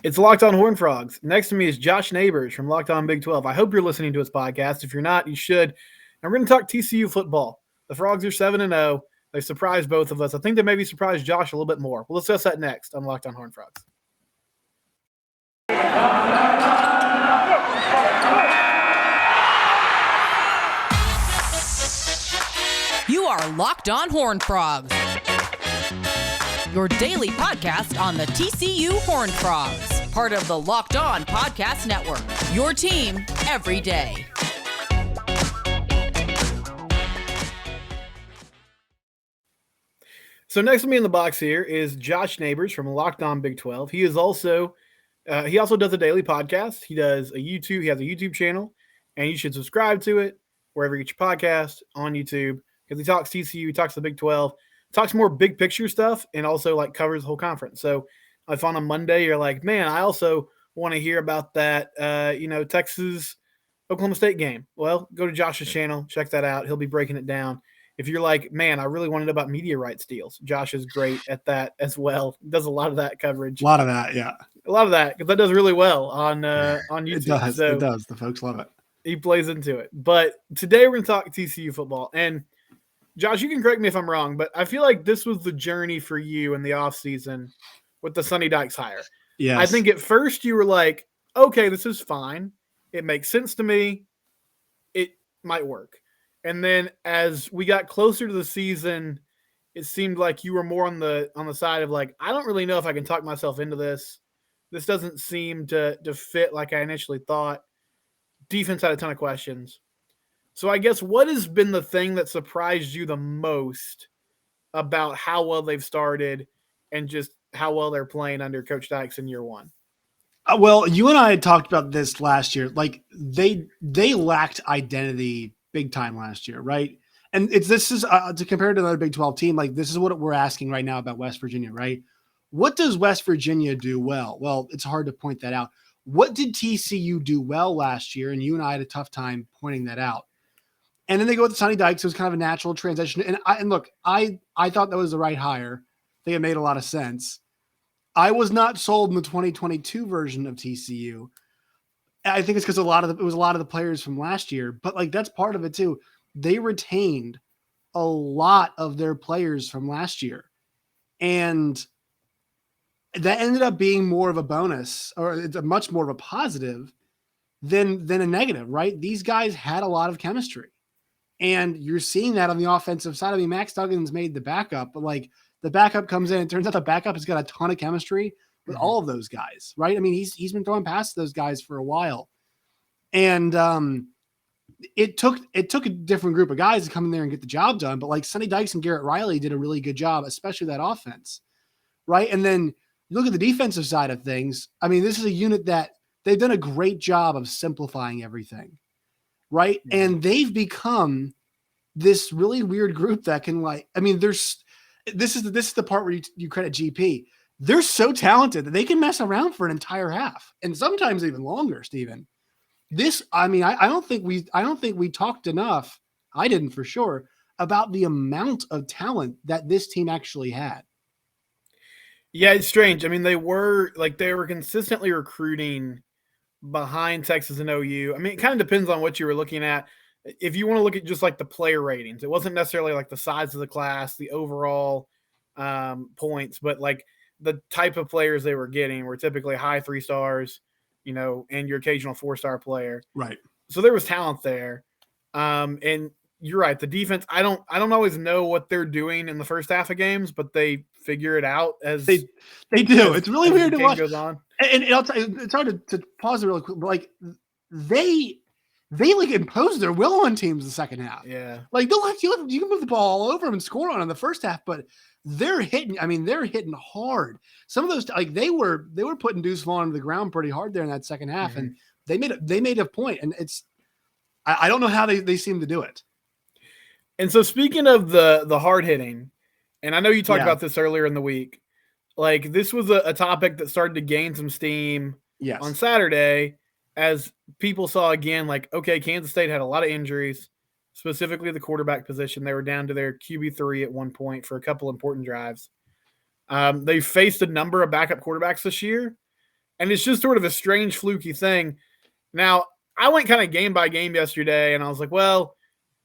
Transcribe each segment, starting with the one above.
It's Locked On Horn Frogs. Next to me is Josh Neighbors from Locked On Big 12. I hope you're listening to his podcast. If you're not, you should. And we're going to talk TCU football. The Frogs are 7-0. They surprised both of us. I think they maybe surprised Josh a little bit more. We'll discuss that next on Locked On Horn Frogs. You are Locked On Horn Frogs, your daily podcast on the TCU Horn Frogs, part of the Locked On Podcast Network, your team every day. So next to me in the box here is Josh Neighbors from Locked On Big 12. He also does a daily podcast. He has a YouTube channel, and you should subscribe to it wherever you get your podcast on YouTube, because he talks TCU, he talks the Big 12, talks more big picture stuff, and also like covers the whole conference. So if on a Monday you're like, man, I also want to hear about that, Texas Oklahoma State game. Well, go to Josh's channel, check that out. He'll be breaking it down. If you're like, man, I really want to know about media rights deals, Josh is great at that as well. He does a lot of that coverage. A lot of that, yeah. A lot of that, because that does really well on YouTube. It does. So it does. The folks love it. He plays into it. But today we're going to talk TCU football. And Josh, you can correct me if I'm wrong, but I feel like this was the journey for you in the offseason with the Sonny Dykes hire. Yes. I think at first you were like, okay, this is fine. It makes sense to me. It might work. And then as we got closer to the season, it seemed like you were more on the side of like, I don't really know if I can talk myself into this. This doesn't seem to fit like I initially thought. Defense had a ton of questions. So I guess what has been the thing that surprised you the most about how well they've started and just how well they're playing under Coach Dykes in year one? Well, you and I had talked about this last year. Like they lacked identity big time last year, right? And this is to compare to another Big 12 team. Like this is what we're asking right now about West Virginia, right? What does West Virginia do well? Well, it's hard to point that out. What did TCU do well last year? And you and I had a tough time pointing that out. And then they go with Sonny Dykes. It was kind of a natural transition. And look, I thought that was the right hire. I think it made a lot of sense. I was not sold in the 2022 version of TCU. I think it's because it was a lot of the players from last year, but like that's part of it too. They retained a lot of their players from last year, and that ended up being more of a bonus, or it's a much more of a positive than a negative, right? These guys had a lot of chemistry, and you're seeing that on the offensive side. I mean, Max Duggan's made the backup, but like the backup comes in, it turns out the backup has got a ton of chemistry with all of those guys, right? I mean, he's been throwing past those guys for a while. And it took a different group of guys to come in there and get the job done. But like Sonny Dykes and Garrett Riley did a really good job, especially that offense, right? And then you look at the defensive side of things. I mean, this is a unit that they've done a great job of simplifying everything, right? Mm-hmm. And they've become this really weird group that can this is the part where you credit GP. They're so talented that they can mess around for an entire half and sometimes even longer, Steven. I don't think we talked enough. I didn't for sure about the amount of talent that this team actually had. Yeah, it's strange. I mean, they were consistently recruiting behind Texas and OU. I mean, it kind of depends on what you were looking at. If you want to look at just like the player ratings, it wasn't necessarily like the size of the class, the overall points, but like the type of players they were getting were typically high 3 stars, and your occasional 4-star player. Right. So there was talent there. And you're right. The defense, I don't always know what they're doing in the first half of games, but they figure it out as they do. It's really weird to watch. Goes on. And I'll tell you, it's hard to pause it really quick, but like they like impose their will on teams in the second half. Yeah. Like you can move the ball all over them and score on in the first half, but they're hitting hard. Some of those, like they were putting Deuce Vaughn to the ground pretty hard there in that second half. Mm-hmm. And they made a point, and I don't know how they seem to do it. And so speaking of the hard hitting, and I know you talked about this earlier in the week, like this was a topic that started to gain some steam on Saturday as people saw again, like, okay, Kansas State had a lot of injuries, specifically the quarterback position. They were down to their QB3 at one point for a couple important drives. They faced a number of backup quarterbacks this year, And it's just sort of a strange, fluky thing. Now, I went kind of game by game yesterday, and I was like, well,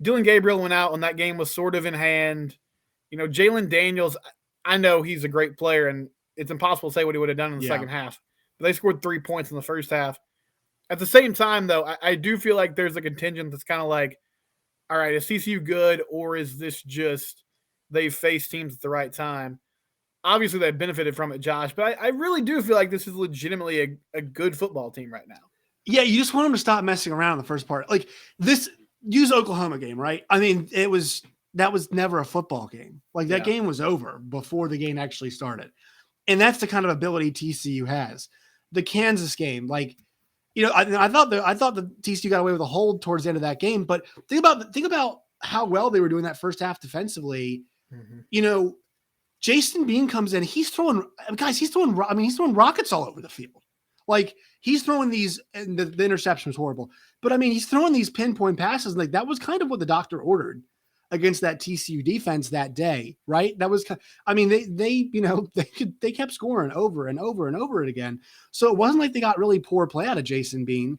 Dylan Gabriel went out when that game was sort of in hand. Jalen Daniels, I know he's a great player, and it's impossible to say what he would have done in the second half. But they scored 3 points in the first half. At the same time, though, I do feel like there's a contingent that's kind of like, all right, is TCU good, or is this just they've faced teams at the right time? Obviously, they've benefited from it, Josh, but I really do feel like this is legitimately a good football team right now. Yeah, you just want them to stop messing around in the first part. Like this, use Oklahoma game, right? I mean, that was never a football game. Like that game was over before the game actually started. And that's the kind of ability TCU has. The Kansas game, like, I thought the TCU got away with a hold towards the end of that game, but think about how well they were doing that first half defensively. Mm-hmm. Jason Bean comes in, he's throwing rockets all over the field. Like he's throwing these, and the interception was horrible, but I mean, he's throwing these pinpoint passes. Like that was kind of what the doctor ordered against that TCU defense that day, right? That was, I mean, they kept scoring over and over and over again. So it wasn't like they got really poor play out of Jason Bean.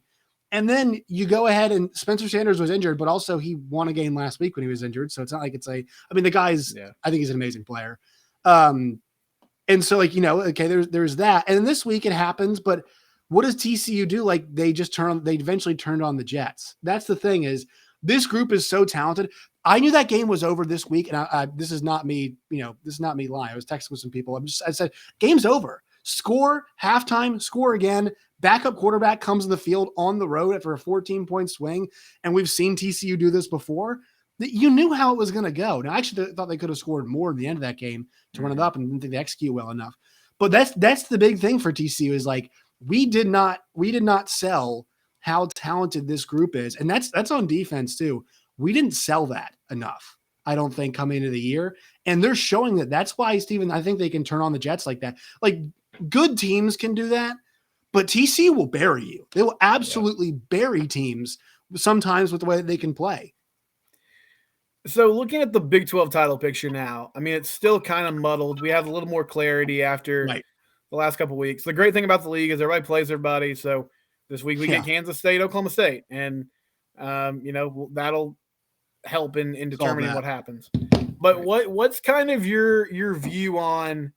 And then you go ahead and Spencer Sanders was injured, but also he won a game last week when he was injured. So it's not like the guy's, I think he's an amazing player. And so okay, there's that. And then this week it happens, but what does TCU do? Like they eventually turned on the Jets. That's the thing is this group is so talented. I knew that game was over this week. And this is not me, this is not me lying. I was texting with some people. I said, game's over. Score, halftime, score again. Backup quarterback comes in the field on the road after a 14-point swing. And we've seen TCU do this before. You knew how it was going to go. Now, I actually thought they could have scored more at the end of that game to run it up and didn't think they execute well enough. But that's the big thing for TCU is like, we did not sell how talented this group is. And that's on defense too. We didn't sell that enough, I don't think, coming into the year. And they're showing that. That's why, Steven, I think they can turn on the Jets like that. Like good teams can do that, but TCU will bury you. They will absolutely bury teams sometimes with the way that they can play. So looking at the Big 12 title picture now, I mean, it's still kind of muddled. We have a little more clarity after the last couple of weeks. The great thing about the league is everybody plays everybody. So this week we get Kansas State, Oklahoma State, and that'll help in determining what happens. But what's kind of your view on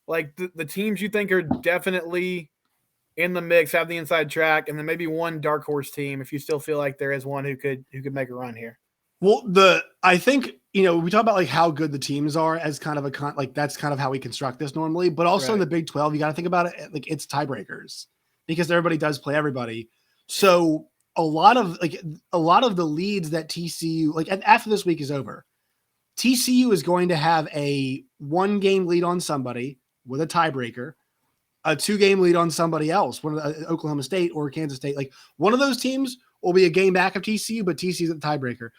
like the teams you think are definitely in the mix, have the inside track, and then maybe one dark horse team if you still feel like there is one who could make a run here? Well, I think, we talk about like how good the teams are as kind of that's kind of how we construct this normally, but also in the Big 12, you got to think about it like it's tiebreakers because everybody does play everybody. So a lot of the leads that TCU, like after this week is over, TCU is going to have a 1-game lead on somebody with a tiebreaker, a 2-game lead on somebody else, one of Oklahoma State or Kansas State. Like one of those teams will be a game back of TCU, but TCU's at the tiebreaker.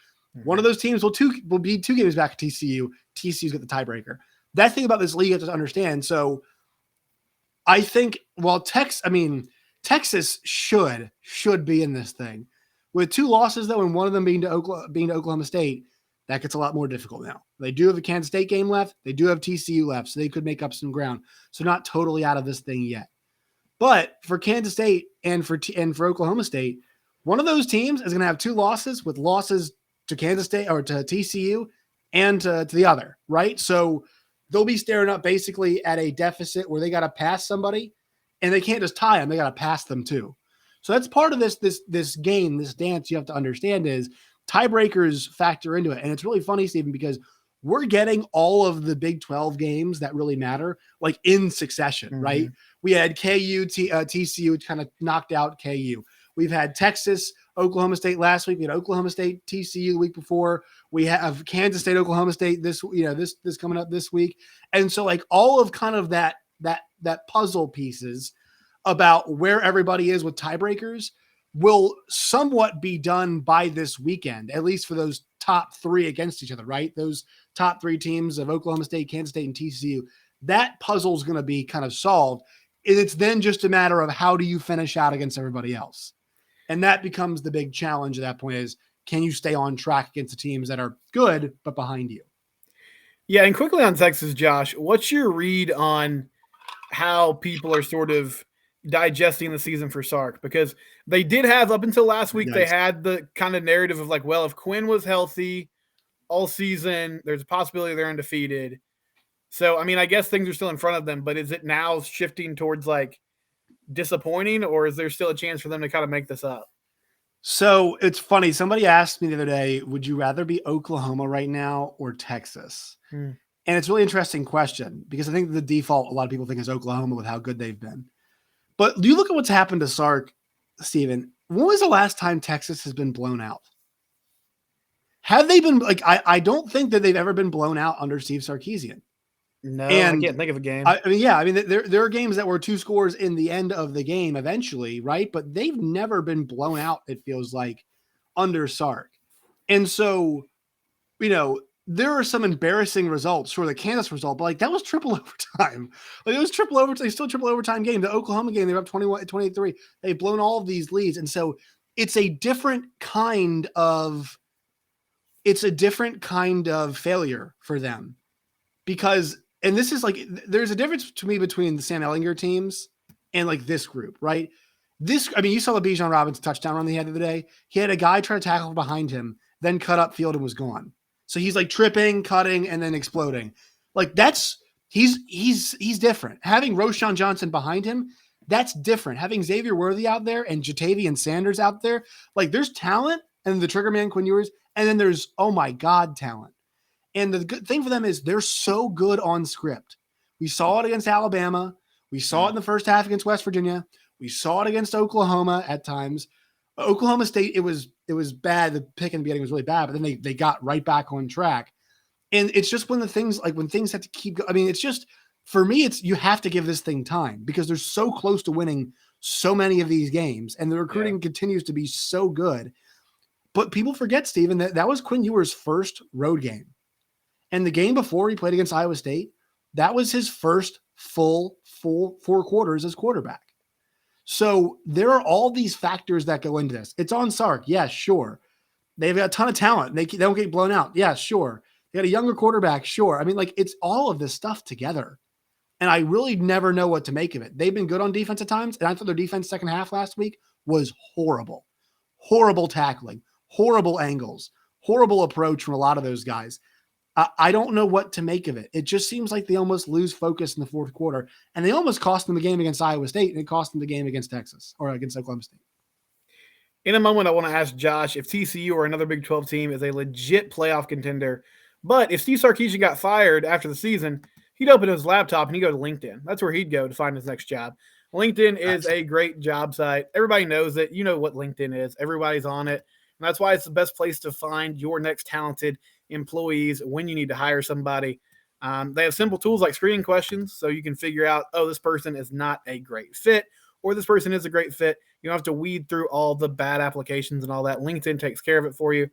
One of those teams will be 2 games back at TCU. TCU's got the tiebreaker. That thing about this league you have to understand. So I think Texas should be in this thing. With 2 losses though, and one of them being to Oklahoma State, that gets a lot more difficult now. They do have a Kansas State game left. They do have TCU left, so they could make up some ground. So not totally out of this thing yet. But for Kansas State and for Oklahoma State, one of those teams is going to have 2 losses with losses to Kansas State or to TCU and to the other, right? So they'll be staring up basically at a deficit where they got to pass somebody and they can't just tie them. They got to pass them too. So that's part of this game, this dance you have to understand is tiebreakers factor into it. And it's really funny, Stephen, because we're getting all of the Big 12 games that really matter, like in succession, right? We had KU, TCU kind of knocked out KU. We've had Texas, Oklahoma State last week. We had Oklahoma State, TCU the week before. We have Kansas State, Oklahoma State this coming up this week. And so like all of kind of that puzzle pieces about where everybody is with tiebreakers will somewhat be done by this weekend, at least for those top 3 against each other, right? Those top 3 teams of Oklahoma State, Kansas State, and TCU. That puzzle is going to be kind of solved. It's then just a matter of how do you finish out against everybody else? And that becomes the big challenge at that point is, can you stay on track against the teams that are good, but behind you? Yeah. And quickly on Texas, Josh, what's your read on how people are sort of digesting the season for Sark, because they did have, up until last week, they had the kind of narrative of like, well, if Quinn was healthy all season, there's a possibility they're undefeated. So, I mean, I guess things are still in front of them, but is it now shifting towards like disappointing, or is there still a chance for them to kind of make this up? So it's funny. Somebody asked me the other day, would you rather be Oklahoma right now or Texas? And it's a really interesting question, because I think the default, a lot of people think, is Oklahoma with how good they've been. But you look at what's happened to Sark, Steven. When was the last time Texas has been blown out? Have they been like, I don't think that they've ever been blown out under Steve Sarkisian. No, and I can't think of a game. I mean, there are games that were 2 scores in the end of the game eventually, right? But they've never been blown out, it feels like, under Sark. And so, there are some embarrassing results for the Kansas result, but like that was triple overtime. Like it was triple overtime, still triple overtime game. The Oklahoma game, they were up 21-23. They've blown all of these leads. And so it's a different kind of failure for them, because, and this is like, there's a difference to me between the Sam Ehlinger teams and like this group, right? You saw the Bijan Robinson touchdown run the other day. He had a guy try to tackle behind him, then cut up field and was gone. So he's like tripping, cutting, and then exploding. Like he's different. Having Roschon Johnson behind him, that's different. Having Xavier Worthy out there and Jatavian Sanders out there, like there's talent, and the trigger man Quinn Ewers, and then there's, oh my God, talent. And the good thing for them is they're so good on script. We saw it against Alabama. We saw it in the first half against West Virginia. We saw it against Oklahoma at times. Oklahoma State, it was bad. The pick in the beginning was really bad, but then they got right back on track. And it's just when things have to keep going. I mean, it's just, for me, you have to give this thing time, because they're so close to winning so many of these games, and the recruiting continues to be so good. But people forget, Steven, that was Quinn Ewers' first road game. And the game before he played against Iowa State, that was his first full 4 quarters as quarterback. So there are all these factors that go into this. It's on Sark. Yeah, sure. They've got a ton of talent. They don't get blown out. Yeah, sure. They got a younger quarterback. Sure. I mean, like, it's all of this stuff together. And I really never know what to make of it. They've been good on defense at times, and I thought their defense second half last week was horrible. Horrible tackling, horrible angles, horrible approach from a lot of those guys. I don't know what to make of it. It just seems like they almost lose focus in the fourth quarter, and they almost cost them the game against Iowa State, and it cost them the game against Texas or against Oklahoma State. In a moment, I want to ask Josh if TCU or another Big 12 team is a legit playoff contender. But if Steve Sarkisian got fired after the season, he'd open his laptop and he'd go to LinkedIn. That's where he'd go to find his next job. LinkedIn is a great job site. Everybody knows it. You know what LinkedIn is. Everybody's on it. And that's why it's the best place to find your next talented employees when you need to hire somebody. They have simple tools like screening questions, so you can figure out, oh, this person is not a great fit, or this person is a great fit. You don't have to weed through all the bad applications and all that. LinkedIn takes care of it for you.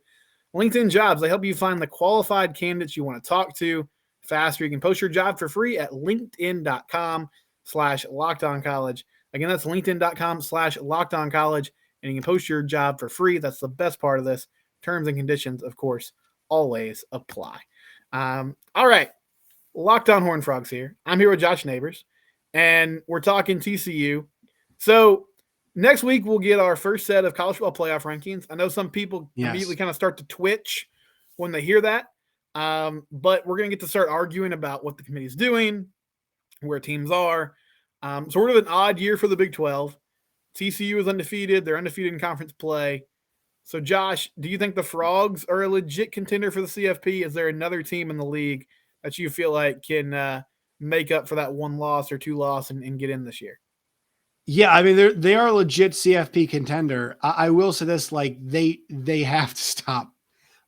LinkedIn Jobs, they help you find the qualified candidates you want to talk to faster. You can post your job for free at linkedin.com/lockedoncollege. Again, that's linkedin.com/lockedoncollege, and you can post your job for free. That's the best part of this. Terms and conditions, of course, always apply. All right. Locked On Horned Frogs here. I'm here with Josh Neighbors, and we're talking TCU. So next week, we'll get our first set of college football playoff rankings. I know some people immediately kind of start to twitch when they hear that, but we're going to get to start arguing about what the committee is doing, where teams are. So we're in an odd year for the Big 12. TCU is undefeated. They're undefeated in conference play. So, Josh, do you think the Frogs are a legit contender for the CFP? Is there another team in the league that you feel like can make up for that 1 loss or 2 loss and get in this year? Yeah, I mean, they are a legit CFP contender. I will say this, like, they have to stop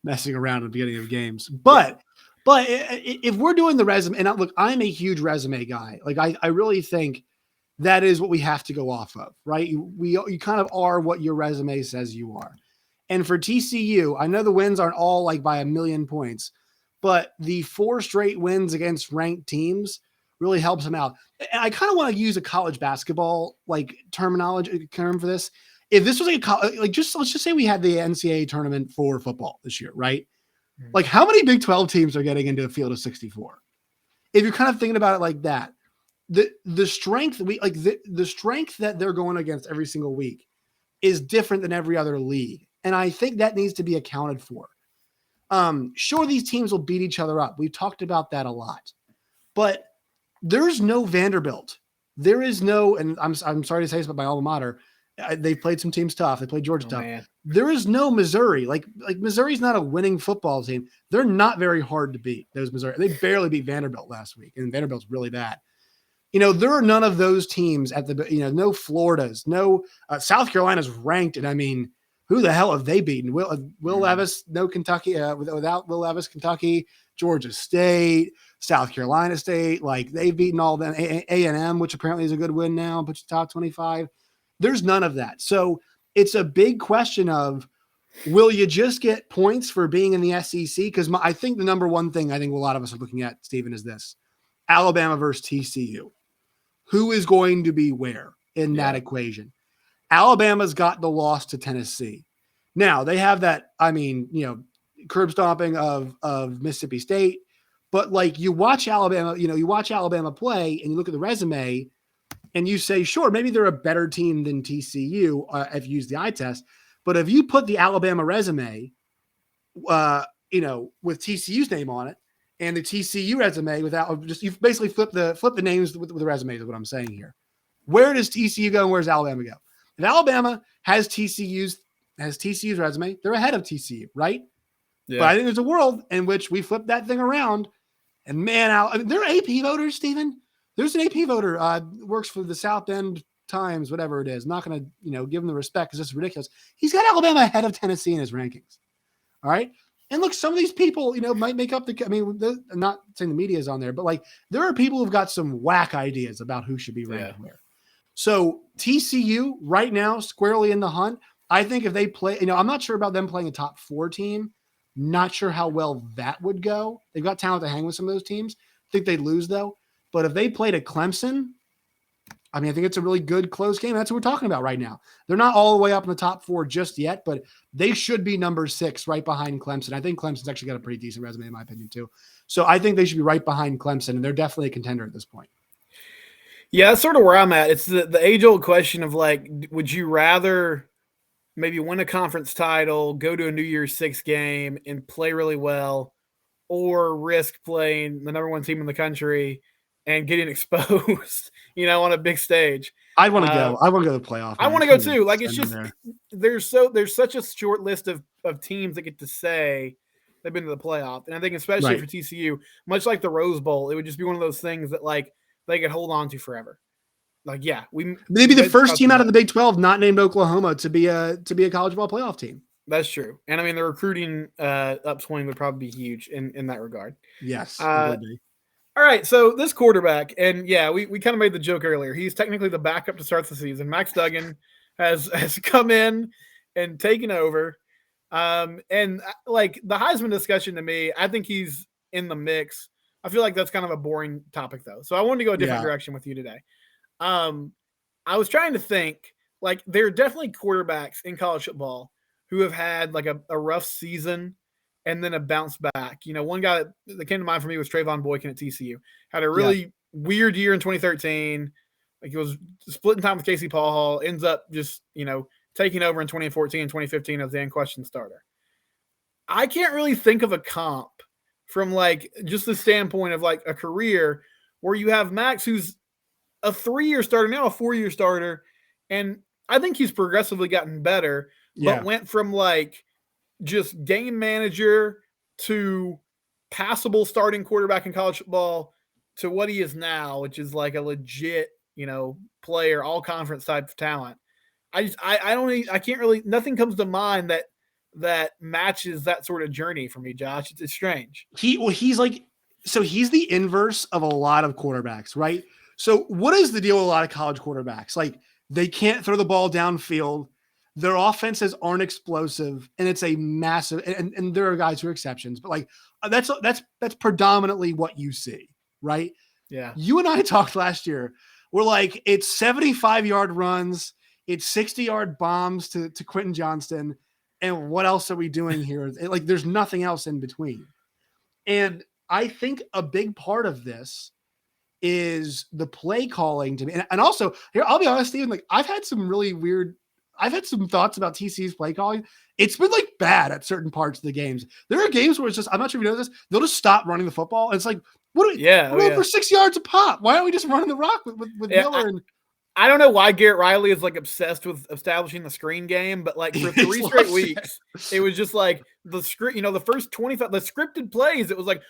messing around at the beginning of games. But if we're doing the resume, and look, I'm a huge resume guy. Like, I really think that is what we have to go off of, right? You kind of are what your resume says you are. And for TCU, I know the wins aren't all like by a million points, but the 4 straight wins against ranked teams really helps them out. And I kind of want to use a college basketball like term for this. If this was let's just say we had the NCAA tournament for football this year, right? Mm-hmm. Like, how many Big 12 teams are getting into a field of 64? If you're kind of thinking about it like that, the strength the strength that they're going against every single week is different than every other league. And I think that needs to be accounted for. Sure, these teams will beat each other up. We've talked about that a lot, but there's no Vanderbilt. There is no, and I'm sorry to say this, but my alma mater, they played some teams tough. They played Georgia tough. Man. There is no Missouri. Like Missouri's not a winning football team. They're not very hard to beat. Those Missouri, they barely beat Vanderbilt last week, and Vanderbilt's really bad. There are none of those teams at the, no Floridas, no South Carolina's ranked. And I mean, who the hell have they beaten? Will Levis, no Kentucky, without Will Levis, Kentucky, Georgia State, South Carolina State, like they've beaten all them, A&M, which apparently is a good win now, puts you top 25. There's none of that. So it's a big question of, will you just get points for being in the SEC? Because I think the number one thing I think a lot of us are looking at, Stephen, is this: Alabama versus TCU. Who is going to be where in that equation? Alabama's got the loss to Tennessee. Now they have that, curb stomping of Mississippi State, but like you watch Alabama play and you look at the resume and you say, sure, maybe they're a better team than TCU if you use the eye test. But if you put the Alabama resume, with TCU's name on it, and the TCU resume you basically flip the names with the resumes is what I'm saying here. Where does TCU go and where's Alabama go? If Alabama has TCU's resume, they're ahead of TCU, right? Yeah. But I think there's a world in which we flip that thing around, and man, they're AP voters, Stephen. There's an AP voter works for the South Bend Times, whatever it is. I'm not going to give him the respect because it's ridiculous. He's got Alabama ahead of Tennessee in his rankings. All right. And look, some of these people, might make up I'm not saying the media is on there, but like there are people who've got some whack ideas about who should be ranked where. So TCU right now, squarely in the hunt. I think if they play, I'm not sure about them playing a top 4 team. Not sure how well that would go. They've got talent to hang with some of those teams. I think they'd lose though. But if they played at Clemson, I think it's a really good close game. That's what we're talking about right now. They're not all the way up in the top 4 just yet, but they should be number 6 right behind Clemson. I think Clemson's actually got a pretty decent resume in my opinion too. So I think they should be right behind Clemson, and they're definitely a contender at this point. Yeah, that's sort of where I'm at. It's the age-old question of like, would you rather maybe win a conference title, go to a New Year's Six game and play really well, or risk playing the number 1 team in the country and getting exposed, on a big stage? I want to go. I want to go to the playoff. I want to go too. Like it's just there's such a short list of teams that get to say they've been to the playoff, and I think especially for TCU, much like the Rose Bowl, it would just be one of those things that like they could hold on to forever. Like maybe the first team out of the Big 12 not named Oklahoma to be a college ball playoff team. That's true, and the recruiting upswing would probably be huge in that regard. Yes, it would be. All right, so this quarterback, and we kind of made the joke earlier. He's technically the backup to start the season. Max Duggan has come in and taken over. And like the Heisman discussion to me, I think he's in the mix. I feel like that's kind of a boring topic though. So I wanted to go a different direction with you today. I was trying to think, like there are definitely quarterbacks in college football who have had like a rough season and then a bounce back. One guy that came to mind for me was Trayvon Boykin at TCU. Had a really weird year in 2013. Like he was splitting time with Casey Paul Hall, ends up just, taking over in 2014 and 2015 as the unquestioned starter. I can't really think of a comp from like just the standpoint of like a career where you have Max, who's a 3-year starter, now a 4-year starter. And I think he's progressively gotten better, but went from like just game manager to passable starting quarterback in college football to what he is now, which is like a legit, player, all conference type of talent. I can't really, nothing comes to mind that matches that sort of journey for me, Josh. It's strange. He's the inverse of a lot of quarterbacks, right? So what is the deal with a lot of college quarterbacks? Like they can't throw the ball downfield. Their offenses aren't explosive, and it's a massive, and there are guys who are exceptions, but like that's predominantly what you see, right? Yeah. You and I talked last year. We're like, it's 75-yard runs, it's 60-yard bombs to Quentin Johnston, and what else are we doing here? Like, there's nothing else in between. And I think a big part of this is the play calling to me. And also, here, I'll be honest, Steven, like I've had some thoughts about TC's play calling. It's been like bad at certain parts of the games. There are games where it's just, I'm not sure if you know this, they'll just stop running the football. And it's like, we're going for 6 yards a pop. Why aren't we just running the rock with Miller? I don't know why Garrett Riley is like obsessed with establishing the screen game, but like for 3 straight weeks, it was just like the script, the first 25, the scripted plays, it was like,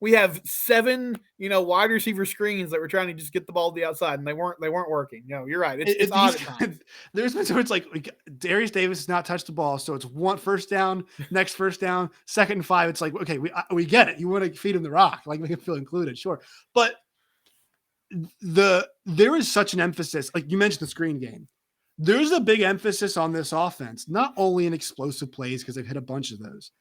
we have 7, wide receiver screens that we're trying to just get the ball to the outside, and they weren't working. You're right. It's odd at times. There's been, so it's like Darius Davis has not touched the ball. So it's 1 first down, next first down, 2nd and 5. It's like, okay, we get it. You want to feed him the rock, like make him feel included. Sure. But there is such an emphasis, like you mentioned the screen game. There's a big emphasis on this offense, not only in explosive plays because they've hit a bunch of those,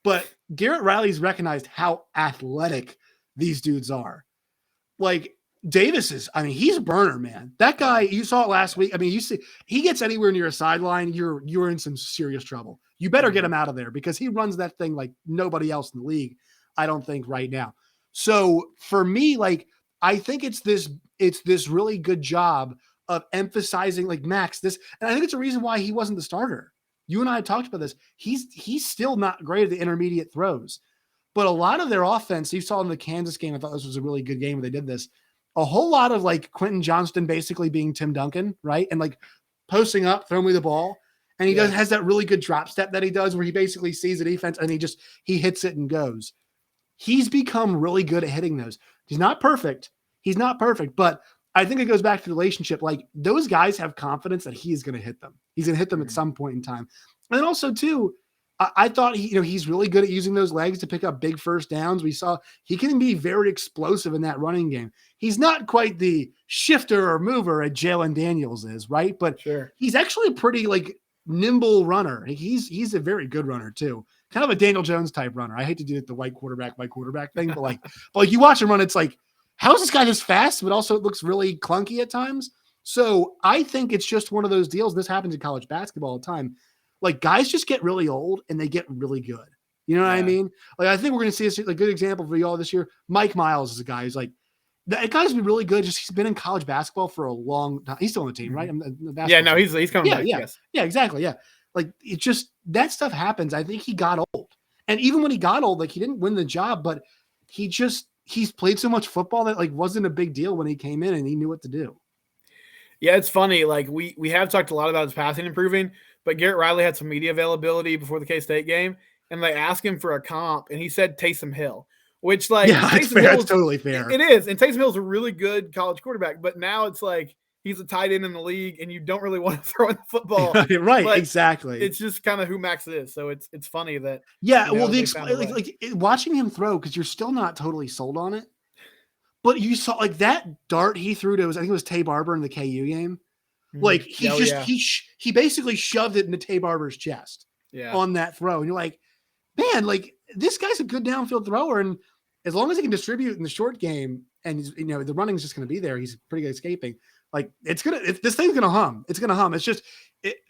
but Garrett Riley's recognized how athletic these dudes are. Like Davis is, he's a burner, man. That guy, you saw it last week. You see, he gets anywhere near a sideline, you're in some serious trouble. You better get him out of there because he runs that thing like nobody else in the league, I don't think right now. So for me, like, I think it's this really good job of emphasizing like Max this, and I think it's a reason why he wasn't the starter. You and I had talked about this. He's still not great at the intermediate throws, but a lot of their offense, you saw in the Kansas game, I thought this was a really good game where they did this. A whole lot of like Quentin Johnston basically being Tim Duncan, right? And like posting up, throwing me the ball. And he has that really good drop step that he does where he basically sees the defense and he hits it and goes. He's become really good at hitting those. He's not perfect, but I think it goes back to the relationship. Like those guys have confidence that he's going to hit them. He's going to hit them at some point in time. And then also too, I thought he's really good at using those legs to pick up big first downs. We saw he can be very explosive in that running game. He's not quite the shifter or mover at Jalen Daniels is, right? But he's actually a pretty like nimble runner. He's a very good runner too. Kind of a Daniel Jones type runner. I hate to do it the white quarterback thing, but like you watch him run, it's like, how is this guy this fast? But also it looks really clunky at times. So I think it's just one of those deals. This happens in college basketball all the time. Like guys just get really old and they get really good. You know what I mean? Like I think we're going to see a good example for y'all this year. Mike Miles is a guy who's like, that guy's been really good. Just he's been in college basketball for a long time. He's still on the team, right? He's coming back. Yeah, exactly. Yeah. Like it just, that stuff happens. I think he got old. And even when he got old, like he didn't win the job, but he's played so much football that like wasn't a big deal when he came in and he knew what to do. Yeah, it's funny. Like we have talked a lot about his passing improving, but Garrett Riley had some media availability before the K-State game, and they asked him for a comp, and he said Taysom Hill, which like it's fair. It's totally fair. It is, and Taysom Hill's a really good college quarterback, but now it's like he's a tight end in the league, and you don't really want to throw in the football, right? But exactly. It's just kind of who Max is, so it's funny that watching him throw because you're still not totally sold on it. But you saw like that dart he threw to, I think it was Tay Barber in the KU game. Like he basically shoved it into Tay Barber's chest on that throw. And you're like, man, like this guy's a good downfield thrower. And as long as he can distribute in the short game and the running's just going to be there, he's pretty good escaping. Like this thing's going to hum. It's going to hum. It's just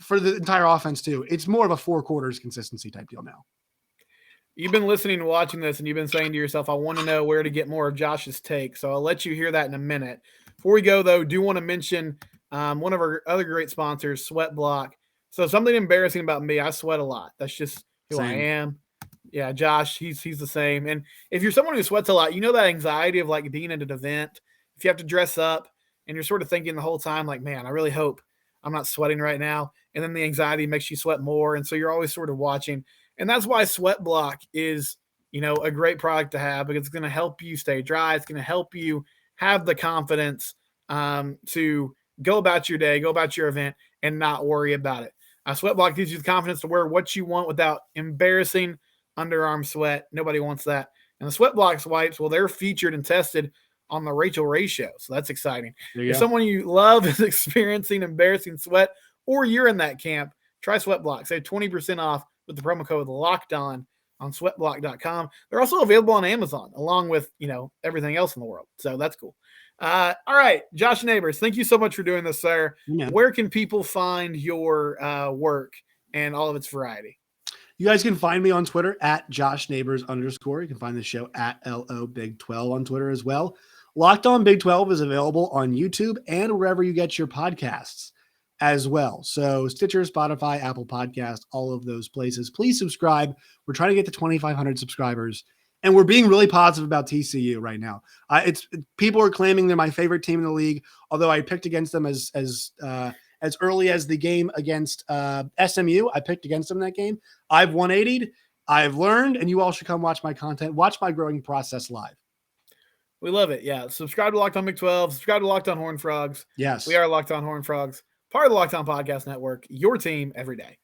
for the entire offense too. It's more of a 4 quarters consistency type deal now. You've been listening and watching this, and you've been saying to yourself, I want to know where to get more of Josh's take. So I'll let you hear that in a minute. Before we go, though, do want to mention one of our other great sponsors, Sweat Block. So something embarrassing about me, I sweat a lot. That's just who I am. Yeah, Josh, he's the same. And if you're someone who sweats a lot, you know that anxiety of like being at an event, if you have to dress up and you're sort of thinking the whole time, like, man, I really hope I'm not sweating right now. And then the anxiety makes you sweat more. And so you're always sort of watching. And that's why Sweat Block is, a great product to have, because it's going to help you stay dry. It's going to help you have the confidence to go about your day, go about your event, and not worry about it. Sweat Block gives you the confidence to wear what you want without embarrassing underarm sweat. Nobody wants that. And the Sweat Block wipes, well, they're featured and tested on the Rachel Ray Show. So that's exciting. If someone you love is experiencing embarrassing sweat, or you're in that camp, try Sweat Block. Save 20% off with the promo code LOCKEDON on sweatblock.com. They're also available on Amazon, along with, everything else in the world. So that's cool. All right, Josh Neighbors, thank you so much for doing this, sir. Yeah. Where can people find your work and all of its variety? You guys can find me on Twitter at @JoshNeighbors_. You can find the show at LO Big 12 on Twitter as well. Locked On Big 12 is available on YouTube and wherever you get your podcasts as well. So Stitcher, Spotify, Apple Podcast, all of those places. Please subscribe. We're trying to get to 2,500 subscribers, and we're being really positive about TCU right now. People are claiming they're my favorite team in the league, although I picked against them as early as the game against SMU. I picked against them in that game. I've 180'd. I've learned, and you all should come watch my content. Watch my growing process live. We love it. Yeah. Subscribe to Locked On Big 12. Subscribe to Locked On Horned Frogs. Yes. We are Locked On Horned Frogs, part of the Locked On Podcast Network, your team every day.